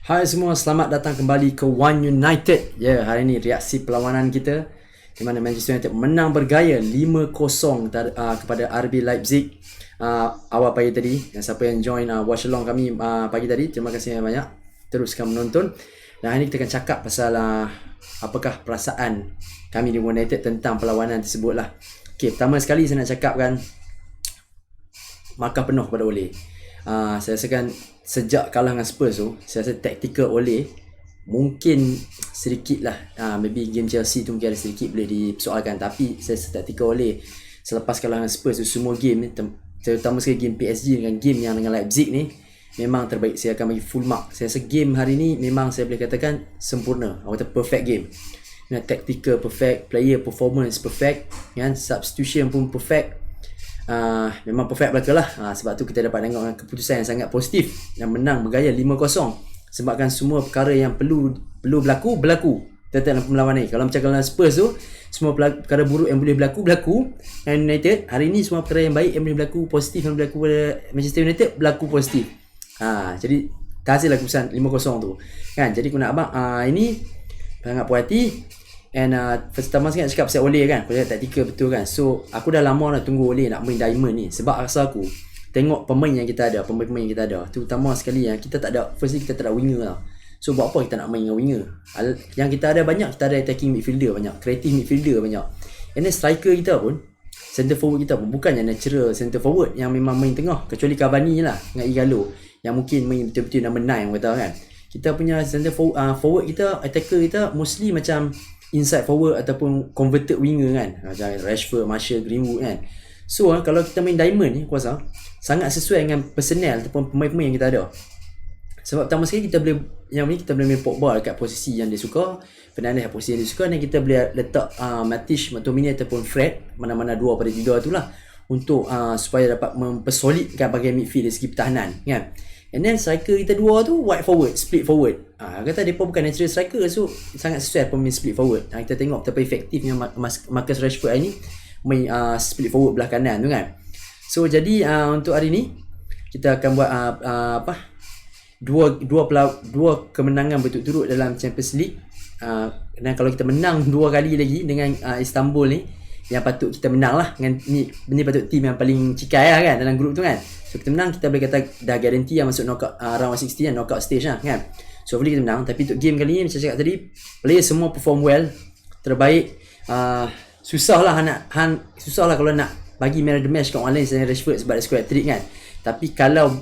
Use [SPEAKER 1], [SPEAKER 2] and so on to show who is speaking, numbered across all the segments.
[SPEAKER 1] Hai semua, selamat datang kembali ke One United. Ya, hari ini reaksi perlawanan kita di mana Manchester United menang bergaya 5-0 kepada RB Leipzig awal pagi tadi. Dan siapa yang join watch along kami pagi tadi, terima kasih banyak. Teruskan menonton. Dan hari ini kita akan cakap pasal apakah perasaan kami di One United tentang perlawanan tersebut lah. Okay, pertama sekali saya nak cakapkan markah penuh kepada Ole. Saya rasakan sejak kalah dengan Spurs tu, saya rasa taktikal Ole mungkin sedikit lah, maybe game Chelsea tu mungkin ada sedikit boleh dipersoalkan, tapi saya rasa taktikal Ole selepas kalah dengan Spurs tu, semua game ni, terutama sekali game PSG dengan game yang dengan Leipzig ni, memang terbaik. Saya akan bagi full mark. Saya rasa game hari ni memang saya boleh katakan sempurna, atau perfect game. Tactical perfect, player performance perfect, kan, substitution pun perfect. Memang perfect belaka lah. Sebab tu kita dapat tengok keputusan yang sangat positif, yang menang bergaya 5-0 sebabkan semua perkara yang perlu berlaku dalam perlawanan ni. Kalau macam kalau Spurs tu, semua perkara buruk yang boleh berlaku, dan United hari ni semua perkara yang baik yang boleh berlaku, positif yang berlaku pada Manchester United berlaku positif. Jadi hasil lah keputusan 5-0 tu, kan. Jadi aku nak abang ini sangat puas hati. And pertama sekali nak cakap pasal Ole, kan. Aku cakap taktikal betul, kan. So aku dah lama nak tunggu Ole nak main Diamond ni, sebab rasa aku tengok pemain yang kita ada, pemain yang kita ada, terutama sekali yang kita tak ada, firstly kita tak ada winger lah. So buat apa kita nak main dengan winger? Yang kita ada banyak, kita ada attacking midfielder banyak, creative midfielder banyak. And then striker kita pun, center forward kita pun bukannya natural center forward yang memang main tengah, kecuali Cavani lah dengan Igalo yang mungkin main betul-betul number 9 kata, kan. Kita punya center forward kita, attacker kita mostly macam inside forward ataupun converted winger, kan, macam Rashford, Martial, Greenwood, kan. So kalau kita main Diamond ni, aku rasa sangat sesuai dengan personnel ataupun pemain-pemain yang kita ada. Sebab pertama sekali kita boleh main Pogba dekat posisi yang dia suka, Fernandes posisi yang dia suka, dan kita boleh letak Matic, McTominay ataupun Fred, mana-mana dua pada tiga tu lah, untuk supaya dapat mempersolidkan bahagian midfield dari segi pertahanan, kan. And then striker kita dua tu wide forward, split forward. Kata mereka bukan natural striker, so sangat sesuai pemain split forward. Kita tengok betapa efektifnya Marcus Rashford hari ni main split forward belah kanan tu, kan. So jadi untuk hari ni kita akan buat dua kemenangan berturut-turut dalam Champions League. Dan kalau kita menang dua kali lagi dengan Istanbul ni, yang patut kita menang lah, dengan ni patut tim yang paling cikai lah, kan, dalam grup tu, kan. So kita menang, kita boleh kata dah garanti yang masuk knockout, round 16 dan knockout stage lah, kan. So boleh kita menang. Tapi untuk game kali ni, macam cakap tadi, player semua perform well, terbaik. Susah lah kalau nak bagi man of the match kat orang lain selain Rashford sebab dia score hat-trick, kan. Tapi kalau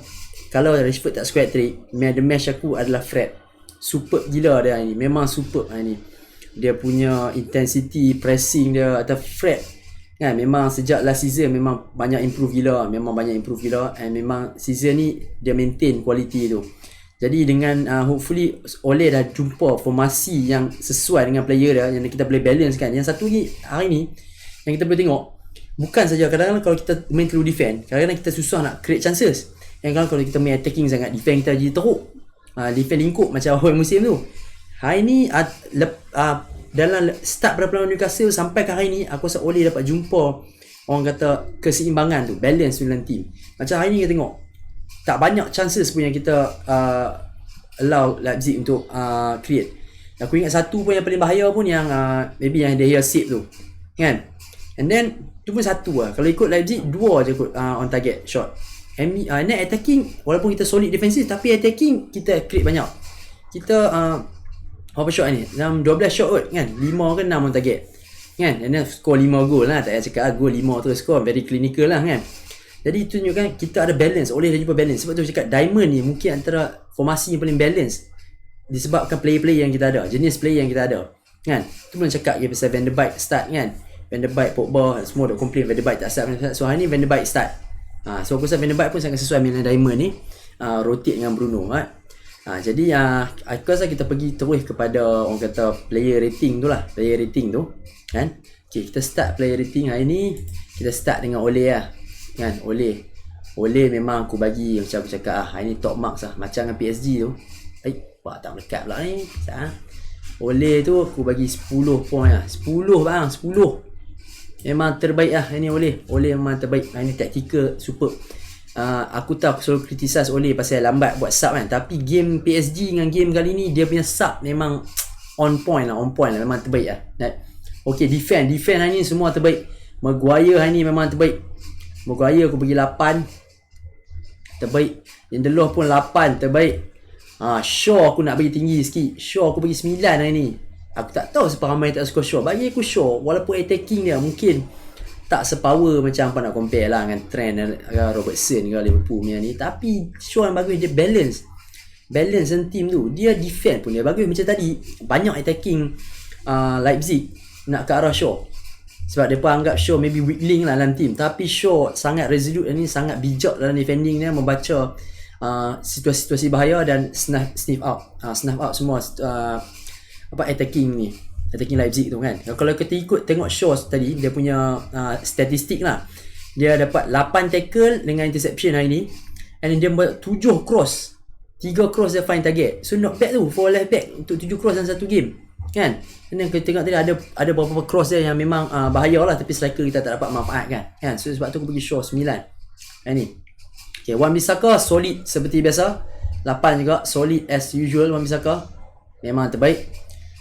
[SPEAKER 1] Rashford tak score hat-trick, man of the match aku adalah Fred. Superb gila dia hari ni, memang superb hari ni. Dia punya intensity pressing dia, atau Fred, kan, memang sejak last season memang banyak improve gila, and memang season ni dia maintain quality tu. Jadi dengan hopefully Ole dah jumpa formasi yang sesuai dengan player dia, yang kita boleh balance, kan. Yang satu ni hari ni yang kita boleh tengok, bukan saja kadang-kadang kalau kita main terlalu defend, kadang-kadang kita susah nak create chances. Yang kalau kita main attacking sangat, defend kita jadi teruk, defend lingkup macam awal musim tu. Hari ni dalam start perlawanan Newcastle sampai ke hari ni, aku rasa Ole dapat jumpa orang kata keseimbangan tu, balance dalam team. Macam hari ni kita tengok tak banyak chances pun yang kita allow Leipzig untuk create. Aku ingat satu pun yang paling bahaya pun yang maybe yang De Gea save tu, kan. And then tu pun satu lah. Kalau ikut Leipzig, dua je ikut on target shot. Net attacking, walaupun kita solid defensive, tapi attacking kita create banyak. Kita berapa shot ni? Dalam 12 shot kot, kan. 5 ke 6 on target, kan. And then score 5 gol lah. Tak payah cakap gol 5 terus score, very clinical lah, kan. Jadi itu tunjukkan kita ada balance. Oleh dah jumpa balance. Sebab tu cakap Diamond ni mungkin antara formasi yang paling balance disebabkan player-player yang kita ada, jenis player yang kita ada, kan. Tu pun cakap pasal Van der Beek start, kan. Van der Beek, Pogba semua dah complain Van der Beek tak start. So hari ni Van der Beek start. So aku rasa Van der Beek pun sangat sesuai dengan Diamond ni, rotate dengan Bruno, kan. Jadi aku rasa kita pergi terus kepada orang kata player rating tu, kan. Okay, kita start player rating hari ni. Kita start dengan Ole lah, kan. Ole memang aku bagi, macam aku cakap hari ni top marks lah, macam dengan PSG tu. Tak melekat pula ni. Ole tu aku bagi 10 point lah. 10 bang, 10. Memang terbaik lah hari ni Ole memang terbaik. Hari ni tactical superb. Aku tahu aku selalu criticize Ole pasal lambat buat sub kan, tapi game PSG dengan game kali ni dia punya sub memang on point lah, memang terbaik lah. Okay, defend hari ni semua terbaik. Maguire hari ni memang terbaik. Maguire aku bagi 8 terbaik. Lindelof pun 8 terbaik. Shaw aku nak bagi tinggi sikit. Shaw aku bagi 9 hari ni. Aku tak tahu siapa ramai tak suka Shaw. Bagi aku Shaw, walaupun attacking dia mungkin tak sepower macam apa nak compare lah dengan Trent, Robertson ke Liverpool punya ni, tapi Shaw yang bagus, dia balance dan team tu. Dia defend pun dia bagus. Macam tadi banyak attacking Leipzig nak ke arah Shaw, sebab mereka anggap Shaw maybe weak link lah dalam team, tapi Shaw sangat resolute ni, sangat bijak dalam defending dia, membaca situasi-situasi bahaya dan snuff out semua attacking Leipzig tu kan. Kalau kita ikut tengok Shaw tadi, dia punya statistik lah, dia dapat 8 tackle dengan interception hari ni, and dia buat 7 cross, 3 cross dia find target. So not bad tu for left back untuk 7 cross dalam satu game kan. Dan kita tengok tadi ada beberapa cross dia yang memang bahaya lah, tapi striker kita tak dapat manfaat kan. So sebab tu aku bagi Shaw 9 ni. Okay, Wan-Bissaka solid seperti biasa, 8 juga, solid as usual. Wan-Bissaka memang terbaik.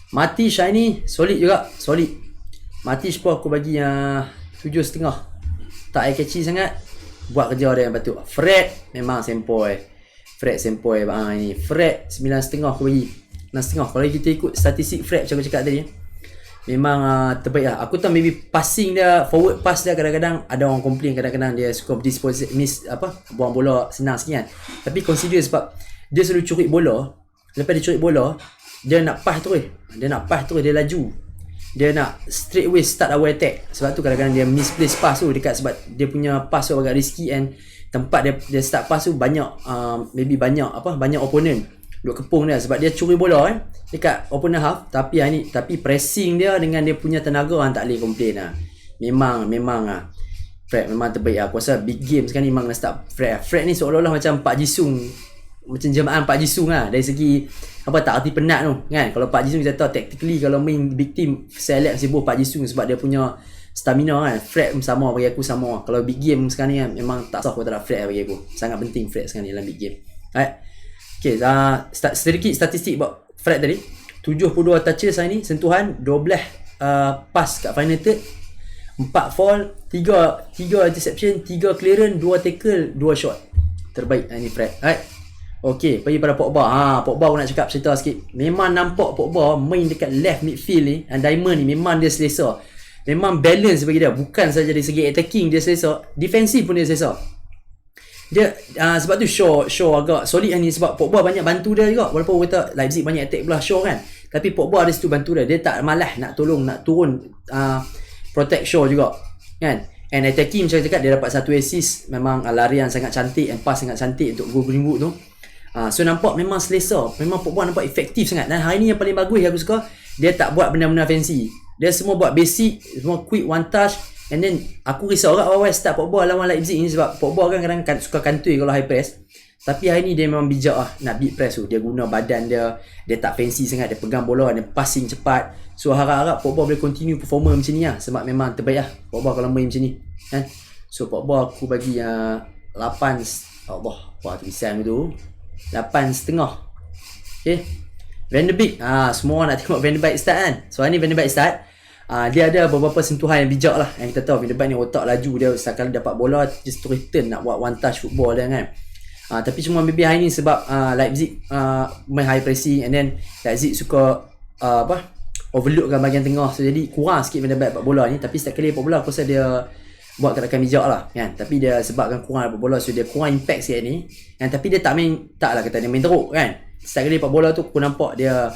[SPEAKER 1] Matic hari ni solid juga, solid. Matic pun aku bagi 7.5. Tak eye catchy sangat, buat kerja dia yang patut. Fred memang sempoi. Ini Fred 9.5 aku bagi. 6.5. Kalau kita ikut statistik Fred macam aku cakap tadi, memang terbaik lah. Aku tahu maybe passing dia, forward pass dia kadang-kadang ada orang complain, kadang-kadang dia suka buang bola senang sikit kan. Tapi consider sebab dia selalu curi bola, lepas dia curi bola, dia nak pass terus, dia laju, dia nak straight away start our attack. Sebab tu kadang-kadang dia misplace pass tu dekat, sebab dia punya pass tu agak risky, and tempat dia start pass tu banyak banyak opponent duk kepung dia, sebab dia curi bola dekat opponent half. Tapi pressing dia dengan dia punya tenaga tak boleh complain lah. Memang Fred memang terbaik. Aku rasa big game sekarang ni memang kena start Fred ni seolah-olah macam Pak Jisung, macam jemaah Pak Jisung lah, dari segi tak arti penat tu kan. Kalau Pak Jisung kita tahu tactically, kalau main big team select sibuk Pak Jisung sebab dia punya stamina kan. Fred sama bagi aku sama. Kalau big game sekarang ni kan, memang tak sah aku tak ada Fred bagi aku. Sangat penting Fred sekarang ni dalam big game. Okay, sedikit statistik buat Fred tadi. 72 touches hari ni, sentuhan 12 pass kat final third, 4 foul, 3 interception, 3 clearance, 2 tackle, 2 shot. Terbaik hari ni Fred. Okay, pergi pada Pogba. Pogba aku nak cakap cerita sikit. Memang nampak Pogba main dekat left midfield ni, and Diamond ni memang dia selesa. Memang balance bagi dia. Bukan saja dari segi attacking dia selesa, defensif pun dia selesa. Dia sebab tu Shaw agak solid ni, sebab Pogba banyak bantu dia juga. Walaupun kita Leipzig banyak attack belah Shaw kan, tapi Pogba ada situ bantu dia. Dia tak malas nak tolong, nak turun protect Shaw juga kan. And attacking macam cakap, dia dapat 1 assist. Memang larian sangat cantik and pass sangat cantik untuk gol Greenwood tu. So nampak memang selesa. Memang Pogba nampak efektif sangat. Dan hari ni yang paling bagus aku suka, dia tak buat benda-benda fancy. Dia semua buat basic, semua quick one touch. And then aku risau agak awal start Pogba lawan Leipzig ni, sebab Pogba kan kadang suka kantoi kalau high press. Tapi hari ni dia memang bijak lah nak beat press tu. Dia guna badan dia, dia tak fancy sangat, dia pegang bola, dia passing cepat. So harap-harap Pogba boleh continue performer macam ni lah, sebab memang terbaik lah Pogba kalau main macam ni kan. So Pogba aku bagi 8. Allah, tulisan tu 8.5. Okay, Van de Beek. Semua nak tengok Van de Beek start kan. So hari ni Van de Beek start. Dia ada beberapa sentuhan yang bijak lah, yang kita tahu Van de Beek ni otak laju, dia sekali dapat bola just return nak buat one touch football dia kan. Tapi cuma maybe hari ni sebab Leipzig main high pressing, and then Leipzig suka overloadkan bahagian tengah, so jadi kurang sikit Van de Beek dapat bola ni. Tapi setiap kali dapat bola aku rasa dia buat gerakan bijak lah kan. Tapi dia sebabkan kurang dapat bola, so dia kurang impact sikit ni kan. Tapi dia tak lah kata dia main teruk kan. Setiap kali dapat bola tu aku nampak dia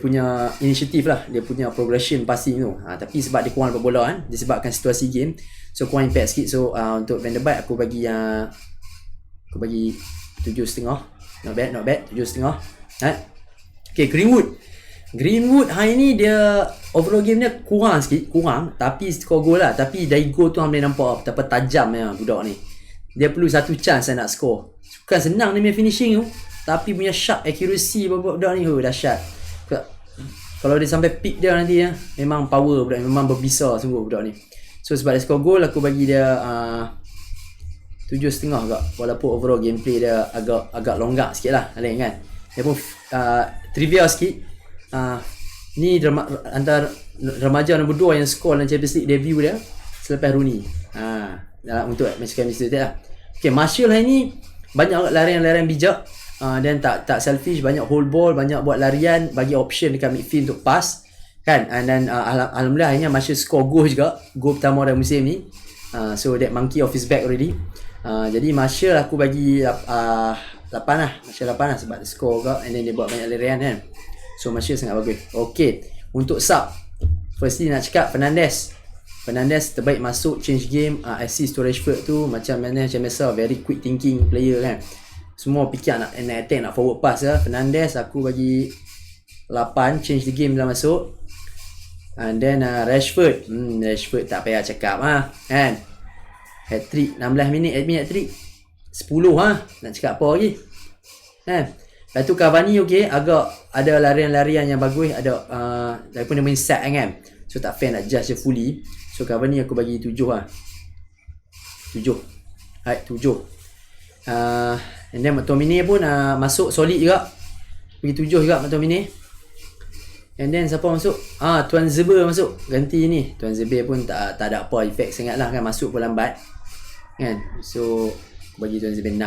[SPEAKER 1] punya inisiatif lah, dia punya progression passing tu. Tapi sebab dia kurang dapat bola kan, disebabkan situasi game, so kurang impact sikit. So untuk Van de Beek aku bagi 7.5. Not bad 7.5. Okay, Greenwood hari ni dia overall game dia kurang, tapi score gol lah. Tapi dari gol tu boleh nampak betapa tajam budak ni. Dia perlu satu chance nak score. Bukan senang dia punya finishing tu, tapi punya sharp accuracy budak ni dahsyat. Kalau dia sampai peak dia nanti memang power budak ni, memang berbisa sungguh budak ni. So sebab dia score gol, aku bagi dia 7.5 agak, walaupun overall gameplay dia agak longgak sikit lah Alin kan. Dia pun trivia sikit, ni antara remaja nombor 2 yang skor dalam Champions League debut dia selepas Rooney. Dalam untuk match chemistry tu lah. Okay, Martial hari ni banyak larian-larian bijak, dan tak selfish, banyak hold ball, banyak buat larian, bagi option dekat midfield untuk pass kan. Dan alhamdulillah akhirnya Martial score goal juga, goal pertama dalam musim ni. So that monkey off his back already. Jadi Martial aku bagi 8 lah. Martial 8 lah sebab dia score juga, and then dia buat banyak larian kan. So Martial sangat bagus. Okay, untuk sub, firstly nak cakap Fernandes terbaik masuk, change game, assist to Rashford tu macam biasa, very quick thinking player kan. Semua fikir nak attack, nak forward pass lah. Fernandes aku bagi 8, change the game dah masuk. And then Rashford tak payah cakap kan. Hat-trick 16 minit, admin hat-trick 10 nak cakap apa lagi kan. Lepas tu Cavani agak ada larian-larian yang bagus, ada daripada dia main set kan. So tak fair nak judge dia fully. So Cavani aku bagi 7 7. And then McTominay pun masuk solid juga, bagi 7 juga McTominay. And then siapa masuk? Tuan Zebe masuk ganti ni. Tuan Zebe pun tak ada apa efek sangat lah kan, masuk pun lambat kan. So bagi Tuan Zebe 6.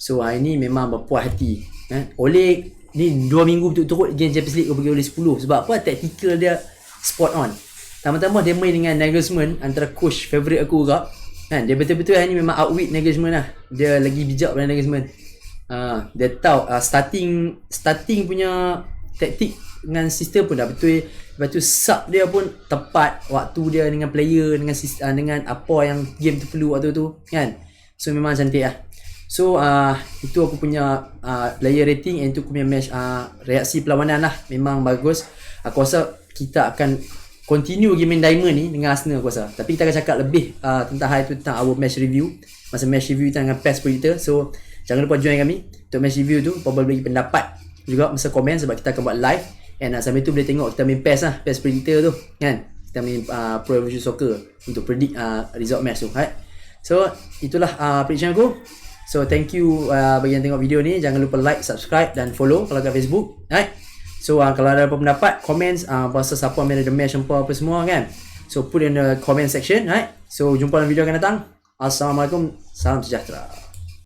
[SPEAKER 1] So hari ni memang berpuas hati kan. Oleh ni 2 minggu berturut-turut game Champions League aku bagi oleh 10. Sebab apa? Tactical dia spot on. Tambah-tambah dia main dengan Nagelsmann, antara coach favourite aku juga kan. Dia betul-betul hari ni memang outwit Nagelsmann lah. Dia lagi bijak daripada Nagelsmann. Dia tahu starting punya taktik dengan sistem pun dah betul. Lepas tu sub dia pun tepat waktu dia dengan player, dengan apa yang game tu perlu waktu tu kan. So memang cantik lah. So itu aku punya player rating, and itu aku punya match reaksi perlawanan lah. Memang bagus. Aku rasa kita akan continue game main Diamond ni dengan Arsenal aku rasa. Tapi kita akan cakap lebih tentang hal itu, tentang our match review. Masa match review kita dengan PES Predictor. So jangan lupa join kami untuk match review tu. Probably bagi pendapat juga masa komen, sebab kita akan buat live. And sambil tu boleh tengok kita main PES lah, PES Predictor tu kan. Kita main Pro Evolution Soccer untuk predict result match tu right? So itulah prediction aku. So thank you bagi yang tengok video ni. Jangan lupa like, subscribe dan follow kalau kat Facebook right? So kalau ada apa pendapat, comments pasal siapa man of the match apa semua kan. So put in the comment section right? So jumpa dalam video akan datang. Assalamualaikum, salam sejahtera.